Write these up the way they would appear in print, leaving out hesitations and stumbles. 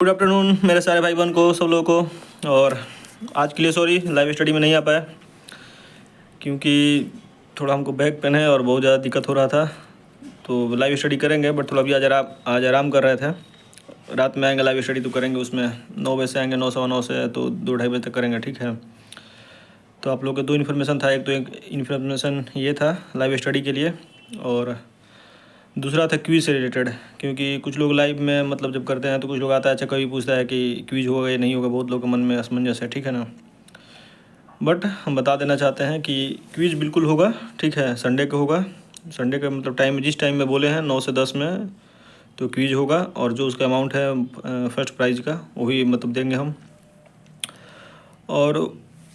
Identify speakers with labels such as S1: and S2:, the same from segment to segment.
S1: Good afternoon मेरे सारे भाई बहन को, सब लोगों को। और आज के लिए सॉरी, लाइव स्टडी में नहीं आ पाया क्योंकि थोड़ा हमको बैक पेन है और बहुत ज़्यादा दिक्कत हो रहा था। तो लाइव स्टडी करेंगे बट थोड़ा अभी आज आराम कर रहे थे। रात में आएंगे लाइव स्टडी तो करेंगे, उसमें 9 बजे से आएंगे, 9 सवा 9 से, तो 2-2:30 बजे तक करेंगे, ठीक है। तो आप लोग के 2 इन्फॉर्मेशन था, एक इन्फॉर्मेशन ये था लाइव स्टडी के लिए, और दूसरा था क्विज से रिलेटेड। क्योंकि कुछ लोग लाइव में मतलब जब करते हैं तो कुछ लोग आता है, अच्छा कभी पूछता है कि क्विज होगा या नहीं होगा, बहुत लोगों के मन में असमंजस है, ठीक है ना। बट हम बता देना चाहते हैं कि क्विज बिल्कुल होगा, ठीक है। संडे को होगा, संडे का मतलब टाइम जिस टाइम में बोले हैं 9 से 10 में, तो क्विज होगा। और जो उसका अमाउंट है फर्स्ट प्राइज़ का वही मतलब देंगे हम। और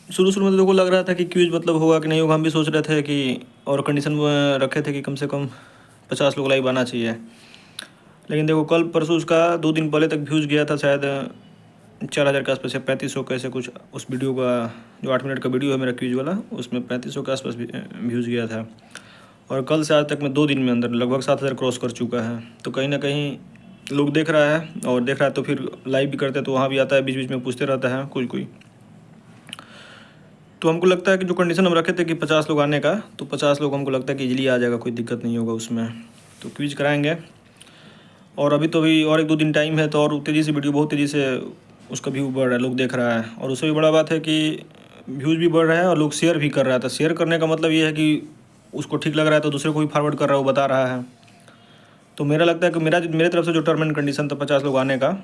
S1: शुरू में तो देखो लग रहा था कि क्विज मतलब होगा कि नहीं होगा, हम भी सोच रहे थे कि, और कंडीशन रखे थे कि कम से कम 50 लोग लाइव आना चाहिए। लेकिन देखो कल परसों उसका 2 दिन पहले तक व्यूज़ गया था शायद 4000 के आसपास या 3500 कैसे कुछ। उस वीडियो का जो 8 मिनट का वीडियो है मेरा क्विज वाला, उसमें 3500 के आसपास व्यूज़ गया था। और कल से आज तक में 2 दिन में अंदर लगभग 7000 क्रॉस कर चुका है। तो कहीं ना कहीं लोग देख रहा है, और देख रहा है तो फिर लाइव भी करते हैं, तो वहाँ भी आता है, बीच बीच में पूछते रहता है कोई। तो हमको लगता है कि जो कंडीशन हम रखे थे कि 50 लोग आने का, तो 50 लोग हमको लगता है कि इजीली आ जाएगा, कोई दिक्कत नहीं होगा उसमें। तो क्विज कराएंगे। और अभी तो भी और 1-2 दिन टाइम है, तो और तेज़ी से वीडियो, बहुत तेज़ी से उसका व्यू बढ़ रहा है, लोग देख रहा है। और उससे भी बड़ा बात है कि व्यूज़ भी बढ़ रहा है और लोग शेयर भी कर रहा था। शेयर करने का मतलब ये है कि उसको ठीक लग रहा है तो दूसरे को भी फॉरवर्ड कर रहा है, वो बता रहा है। तो मेरा लगता है कि मेरे तरफ से जो टर्म एंड कंडीशन था 50 लोग आने का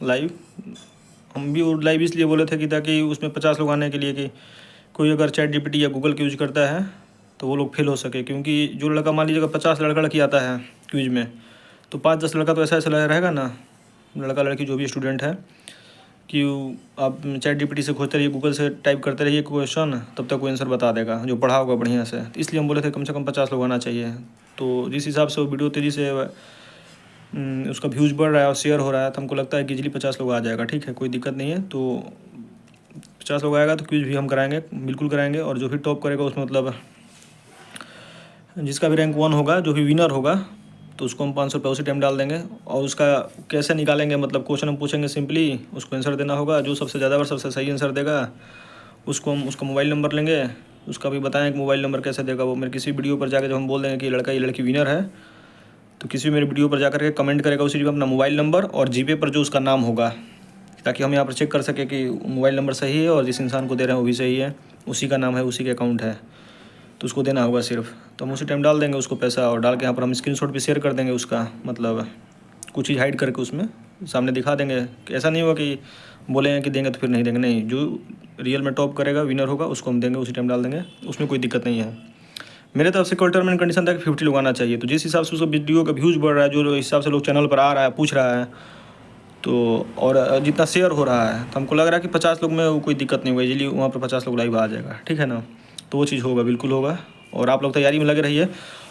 S1: लाइव, हम भी वो लाइव इसलिए बोले थे कि ताकि उसमें 50 लोग आने के लिए कि कोई अगर चैट जीपीटी या गूगल का यूज करता है तो वो लोग फेल हो सके। क्योंकि जो लड़का, मान लीजिए अगर 50 लड़का लड़की आता है क्विज में, तो 5-10 लड़का तो ऐसा रहेगा ना, लड़का लड़की जो भी स्टूडेंट है, कि आप चैट जीपीटी से खोजते रहिए, गूगल से टाइप करते रहिए क्वेश्चन, तब तक वो आंसर बता देगा जो पढ़ा होगा बढ़िया से। तो इसलिए हम बोले थे कम से कम 50 लोग आना चाहिए। तो जिस हिसाब से वो वीडियो तेज़ी से उसका व्यूज़ बढ़ रहा है और शेयर हो रहा है, तो हमको लगता है कि इजीली 50 लोग आ जाएगा, ठीक है, कोई दिक्कत नहीं है। तो 50 लोग आएगा तो क्विज भी हम कराएंगे, बिल्कुल कराएंगे। और जो भी टॉप करेगा उसमें मतलब जिसका भी रैंक 1 होगा, जो भी विनर होगा, तो उसको हम 500 रुपये उसी टाइम डाल देंगे। और उसका कैसे निकालेंगे, मतलब क्वेश्चन हम पूछेंगे, सिंपली उसको आंसर देना होगा। जो सबसे ज़्यादा बार सबसे सही आंसर देगा उसको हम उसका मोबाइल नंबर लेंगे, उसका भी बताएं कि मोबाइल नंबर कैसे देगा। वो मेरे किसी वीडियो पर जाकर जब हम बोल देंगे कि ये लड़की विनर है, तो किसी भी मेरे वीडियो पर जाकर के कमेंट करेगा उसी में अपना मोबाइल नंबर और जीपे पर जो उसका नाम होगा, ताकि हम यहाँ पर चेक कर सकें कि मोबाइल नंबर सही है और जिस इंसान को दे रहे हैं वो भी सही है, उसी का नाम है, उसी के अकाउंट है, तो उसको देना होगा सिर्फ। तो हम उसी टाइम डाल देंगे उसको पैसा, और डाल के यहाँ पर हम स्क्रीनशॉट भी शेयर कर देंगे उसका, मतलब कुछ चीज़ हाइड करके उसमें सामने दिखा देंगे। कि ऐसा नहीं होगा कि बोलेंगे कि देंगे तो फिर नहीं देंगे, नहीं, जो रियल में टॉप करेगा, विनर होगा, उसको हम देंगे, उसी टाइम डाल देंगे, उसमें कोई दिक्कत नहीं है। मेरे तरफ से कोई टर्म एंड कंडीशन था कि 50 लोग आना चाहिए। तो जिस हिसाब से उसका वीडियो का व्यूज़ बढ़ रहा है, जो हिसाब से लोग चैनल पर आ रहा है, पूछ रहा है, तो और जितना शेयर हो रहा है, तो हमको लग रहा है कि 50 लोग में वो कोई दिक्कत नहीं होगी, इजीली वहाँ पर 50 लोग लाइव आ जाएगा, ठीक है ना। तो वो चीज़ होगा, बिल्कुल होगा। और आप लोग तैयारी में लगे रहिए।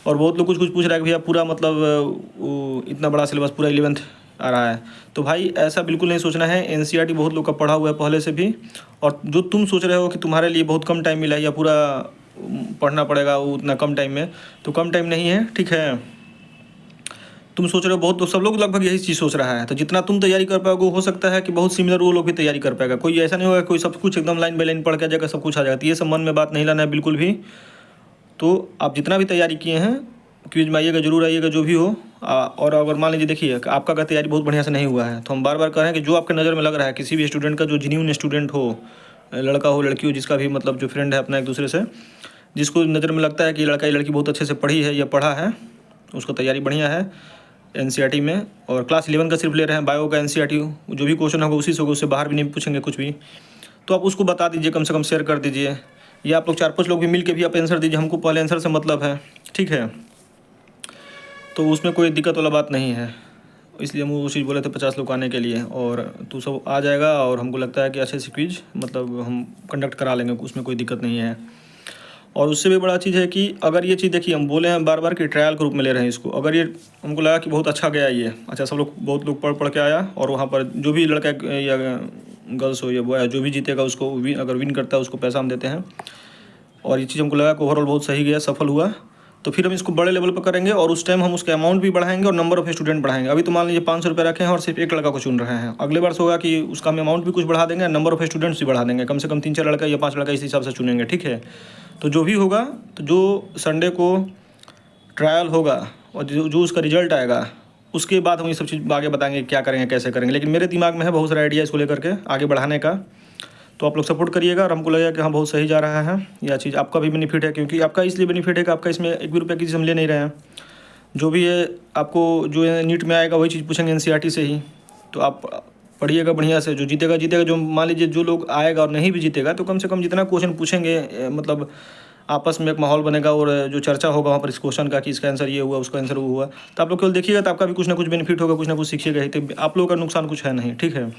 S1: और बहुत लोग कुछ पूछ रहा है कि भैया पूरा मतलब वो इतना बड़ा सिलेबस पूरा 11th आ रहा है, तो भाई ऐसा बिल्कुल नहीं सोचना है। एनसीईआरटी बहुत लोग का पढ़ा हुआ है पहले से भी। और जो तुम सोच रहे हो कि तुम्हारे लिए बहुत कम टाइम मिला है या पूरा पढ़ना पड़ेगा वो उतना कम टाइम में, तो कम टाइम नहीं है, ठीक है। तुम सोच रहे हो बहुत, तो सब लोग लगभग यही चीज़ सोच रहा है। तो जितना तुम तैयारी कर पाओगे, हो सकता है कि बहुत सिमिलर वो लोग भी तैयारी कर पाएगा। कोई ऐसा नहीं होगा कोई सब कुछ एकदम लाइन बाई लाइन पढ़ के आ जाएगा, सब कुछ आ जाएगा। तो ये सब मन में बात नहीं लाना है बिल्कुल भी। तो आप जितना भी तैयारी किए हैं, क्विज में आइएगा, जरूर आइएगा, जो भी हो। और अगर मान लीजिए देखिए आपका अगर तैयारी बहुत बढ़िया से नहीं हुआ है, तो हम बार बार कह रहे हैं कि जो आपके नज़र में लग रहा है, किसी भी स्टूडेंट का जो जेन्युइन स्टूडेंट हो, लड़का हो लड़की हो, जिसका भी मतलब जो फ्रेंड है अपना एक दूसरे से, जिसको नज़र में लगता है कि लड़का या लड़की बहुत अच्छे से पढ़ी है या पढ़ा है, उसको तैयारी बढ़िया है एनसीईआरटी में, और क्लास 11 का सिर्फ ले रहे हैं, बायो का एनसीईआरटी जो भी क्वेश्चन होगा उसी से होगा, उससे बाहर भी नहीं पूछेंगे कुछ भी। तो आप उसको बता दीजिए, कम से कम शेयर कर दीजिए, या आप लोग 4-5 लोग भी मिल के भी आप आंसर दीजिए, हमको पहले आंसर से मतलब है, ठीक है। तो उसमें कोई दिक्कत वाला बात नहीं है। इसलिए हम वो चीज़ बोले थे 50 लोग आने के लिए, और तो सब आ जाएगा। और हमको लगता है कि अच्छे से क्विज मतलब हम कंडक्ट करा लेंगे, उसमें कोई दिक्कत नहीं है। और उससे भी बड़ा चीज़ है कि अगर ये चीज़ देखिए, हम बोले हैं बार बार कि ट्रायल के रूप में ले रहे हैं इसको, अगर ये हमको लगा कि बहुत अच्छा गया ये, अच्छा सब लोग, बहुत लोग पढ़ के आया, और वहाँ पर जो भी लड़का या गर्ल्स हो या बॉय, जो भी जीतेगा उसको अगर विन करता है उसको पैसा हम देते हैं। और ये चीज़ हमको लगा कि ओवरऑल बहुत सही गया, सफल हुआ। तो फिर हम इसको बड़े लेवल पर करेंगे और उस टाइम हम उसका अमाउंट भी बढ़ाएंगे और नंबर ऑफ स्टूडेंट बढ़ाएंगे। अभी तो मान लीजिए 500 रुपये रखे हैं और सिर्फ एक लड़का को चुन रहे हैं, अगले वर्ष होगा कि उसका हम अमाउंट भी कुछ बढ़ा देंगे, नंबर ऑफ स्टूडेंट्स भी बढ़ा देंगे, कम से कम 3-4 लड़का या 5 लड़का इस हिसाब से चुनेंगे, ठीक है। तो जो भी होगा, तो जो संडे को ट्रायल होगा और जो उसका रिजल्ट आएगा उसके बाद हम ये सब चीज़ आगे बताएंगे क्या करेंगे कैसे करेंगे। लेकिन मेरे दिमाग में है बहुत सारा आइडिया इसको लेकर के आगे बढ़ाने का, तो आप लोग सपोर्ट करिएगा और हमको लगेगा कि हाँ बहुत सही जा रहा है यह चीज़। आपका भी बेनिफिट है, क्योंकि आपका इसलिए बेनिफिट है कि आपका इसमें 1 भी रुपये की चीज़ हम ले नहीं रहे हैं। जो भी है आपको जो है नीट में आएगा वही चीज़ पूछेंगे एनसीईआरटी से ही, तो आप पढ़िएगा बढ़िया से। जो जीतेगा जीतेगा, जो मान लीजिए जो लोग आएगा और नहीं भी जीतेगा तो कम से कम जितना क्वेश्चन पूछेंगे मतलब आपस में एक माहौल बनेगा और जो चर्चा होगा वहाँ पर इस क्वेश्चन का कि इसका आंसर ये हुआ उसका आंसर वो हुआ, तो आप लोग केवल देखिएगा तो आपका भी कुछ ना कुछ बेनिफिट होगा, कुछ ना कुछ सीखिएगा ही, तो आप लोगों का नुकसान कुछ है नहीं, ठीक है।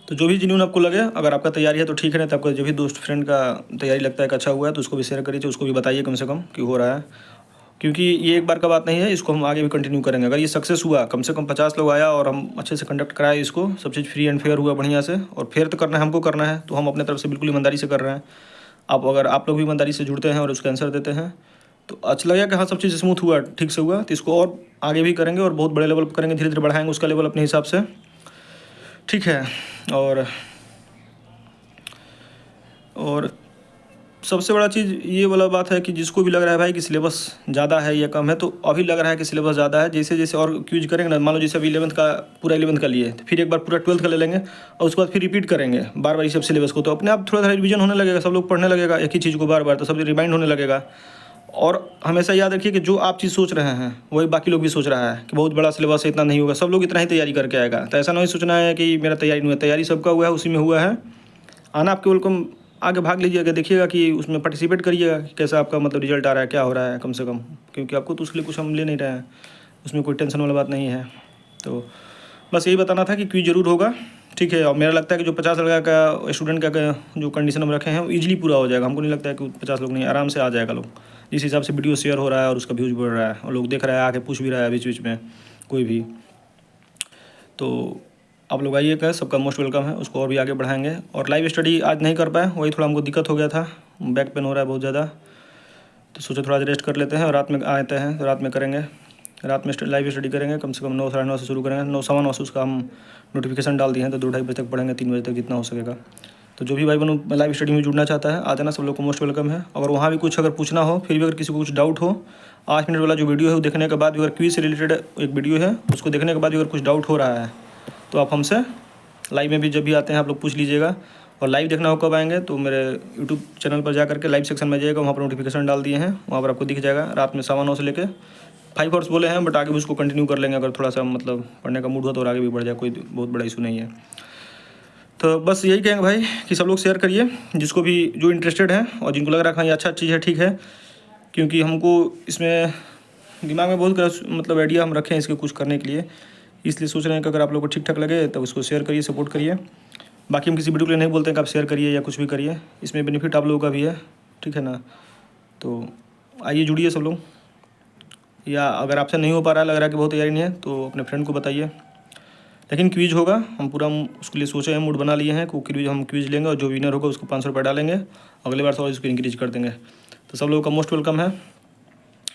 S1: तो जो भी जेन्युइन आपको लगे, अगर आपका तैयारी है तो ठीक है, नहीं तो आपका जो भी दोस्त फ्रेंड का तैयारी लगता है कि अच्छा हुआ है तो उसको भी शेयर करिए, उसको भी बताइए कम से कम कि हो रहा है, क्योंकि ये एक बार का बात नहीं है, इसको हम आगे भी कंटिन्यू करेंगे। अगर ये सक्सेस हुआ, कम से कम 50 लोग आया और हम अच्छे से कंडक्ट कराए इसको, सब चीज़ फ्री एंड फेयर हुआ बढ़िया से, और फेयर तो करना है हमको करना है, तो हम अपने तरफ से बिल्कुल ईमानदारी से कर रहे हैं। अगर आप लोग भी ईमानदारी से जुड़ते हैं और उसका आंसर देते हैं तो अच्छा लगेगा कि हाँ सब चीज़ स्मूथ हुआ, ठीक से हुआ, तो इसको और आगे भी करेंगे और बहुत बड़े लेवल पर करेंगे, धीरे धीरे बढ़ाएंगे उसका लेवल अपने हिसाब से, ठीक है। और सबसे बड़ा चीज़ ये वाला बात है कि जिसको भी लग रहा है भाई कि सिलेबस ज़्यादा है या कम है, तो अभी लग रहा है कि सिलेबस ज़्यादा है, जैसे जैसे और क्यूज करेंगे ना, मान लो जैसे अभी 11th का पूरा 11th का लिए, तो फिर एक बार पूरा 12th का ले लेंगे और उसके बाद फिर रिपीट करेंगे बार बार ये सब सिलेबस को, तो अपने आप थोड़ा थोड़ा रिवीजन होने लगेगा, सब लोग पढ़ने लगेगा एक ही चीज़ को बार बार, तो सब रिमाइंड होने लगेगा। और हमेशा याद रखिए कि जो आप चीज़ सोच रहे हैं वही बाकी लोग भी सोच रहा है कि बहुत बड़ा सिलेबस है, इतना नहीं होगा, सब लोग इतना ही तैयारी करके आएगा। तो ऐसा नहीं सोचना है कि मेरा तैयारी नहीं हुआ, तैयारी सबका हुआ है, उसी में हुआ है। आना आप केवल कम आगे भाग लीजिएगा, देखिएगा कि उसमें पार्टिसिपेट करिएगा कि कैसा आपका मतलब रिजल्ट आ रहा है, क्या हो रहा है कम से कम, क्योंकि आपको तो उसके लिए कुछ हम ले नहीं रहे हैं, उसमें कोई टेंशन वाला बात नहीं है। तो बस यही बताना था कि क्विज ज़रूर होगा, ठीक है। और मेरा लगता है कि जो 50 लड़का का स्टूडेंट का जो कंडीशन हम रखे हैं वो ईजिली पूरा हो जाएगा, हमको नहीं लगता है कि 50 लोग नहीं, आराम से आ जाएगा लोग, जिस हिसाब से वीडियो शेयर हो रहा है और उसका व्यूज़ बढ़ रहा है और लोग देख रहा है, आके पूछ भी रहा है बीच बीच में कोई भी। तो आप लोग आइएगा, सबका मोस्ट वेलकम है, उसको और भी आगे बढ़ाएंगे। और लाइव स्टडी आज नहीं कर पाए, वही थोड़ा हमको दिक्कत हो गया था, बैक पेन हो रहा है बहुत ज़्यादा, तो सोचा थोड़ा रेस्ट कर लेते हैं और रात में आते हैं तो रात में करेंगे, रात में लाइव स्टडी करेंगे, कम से कम 9 साढ़े 9 से शुरू करेंगे, 9 सवा 9 से उसका हम नोटिफिकेशन डाल दिए हैं, तो 2-2:30 बजे तक पढ़ेंगे, 3 बजे तक जितना हो सकेगा। तो जो भी भाई बहनों लाइव स्टडी में जुड़ना चाहता है आ जाना, सब लोग को मोस्ट वेलकम है। अगर वहाँ भी कुछ अगर पूछना हो, फिर भी अगर किसी को कुछ डाउट हो, 8 मिनट वाला जो वीडियो है वो देखने के बाद भी, अगर क्विज से रिलेटेड एक वीडियो है उसको देखने के बाद भी अगर कुछ डाउट हो रहा है तो आप हमसे लाइव में भी जब भी आते हैं आप लोग पूछ लीजिएगा। और लाइव देखना हो कब आएंगे तो मेरे यूट्यूब चैनल पर जा करके लाइव सेक्शन में जाइएगा, वहाँ पर नोटिफिकेशन डाल दिए हैं, वहाँ पर आपको दिख जाएगा। रात में 9:15 से लेकर 5 आवर्स बोले हैं, बट आगे भी उसको कंटिन्यू कर लेंगे, अगर थोड़ा सा मतलब पढ़ने का मूड हो तो और आगे भी बढ़ जाए, कोई बहुत बड़ा इशू नहीं है। तो बस यही कहेंगे भाई कि सब लोग शेयर करिए, जिसको भी जो इंटरेस्टेड है और जिनको लग रहा है हाँ ये अच्छा चीज़ है, ठीक है, क्योंकि हमको इसमें दिमाग में बहुत मतलब आइडिया हम रखें इसके कुछ करने के लिए, इसलिए सोच रहे हैं कि अगर आप लोग को ठीक ठाक लगे तो उसको शेयर करिए, सपोर्ट करिए। बाकी हम किसी वीडियो के लिए नहीं बोलते हैं कि आप शेयर करिए या कुछ भी करिए, इसमें बेनिफिट आप लोगों का भी है, ठीक है ना। तो आइए जुड़िए सब लोग, या अगर आपसे नहीं हो पा रहा है, लग रहा है कि बहुत तैयारी नहीं है, तो अपने फ्रेंड को बताइए। लेकिन क्विज होगा, हम पूरा उसके लिए सोचे हैं, मूड बना लिए हैं कि हम क्विज लेंगे और जो विनर होगा उसको 500 रुपये डालेंगे, अगले बार से और इसको इंक्रीज कर देंगे। तो सब लोगों का मोस्ट वेलकम है,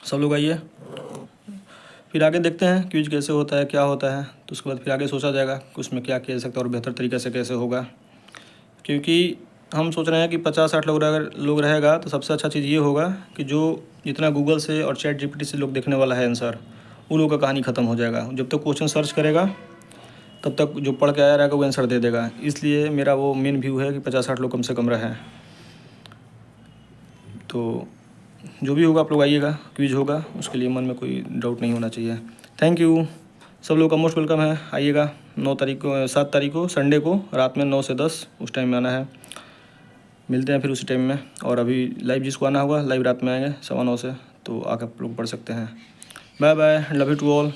S1: सब लोग आइए, फिर आगे देखते हैं क्विज कैसे होता है, क्या होता है, तो उसके बाद फिर आगे सोचा जाएगा कि उसमें क्या किया जा सकता है और बेहतर तरीके से कैसे होगा। क्योंकि हम सोच रहे हैं कि 50-60 लोग अगर लोग रहेगा तो सबसे अच्छा चीज़ ये होगा कि जो जितना गूगल से और चैट जीपीटी से लोग देखने वाला है आंसर, उन लोगों का कहानी ख़त्म हो जाएगा। जब तक क्वेश्चन सर्च करेगा तब तक जो पढ़ के आया रहेगा वो आंसर दे देगा, इसलिए मेरा वो मेन व्यू है कि 50-60 लोग कम से कम रहें। तो जो भी होगा आप लोग आइएगा, क्विज होगा, उसके लिए मन में कोई डाउट नहीं होना चाहिए। थैंक यू, सब लोग का मोस्ट वेलकम है, आइएगा 7 तारीख को संडे को रात में 9 से 10 उस टाइम में आना है, मिलते हैं फिर उसी टाइम में। और अभी लाइव जिसको आना होगा लाइव रात में आएंगे 9:15 से, तो आकर आप लोग पढ़ सकते हैं। Bye bye, love you to all.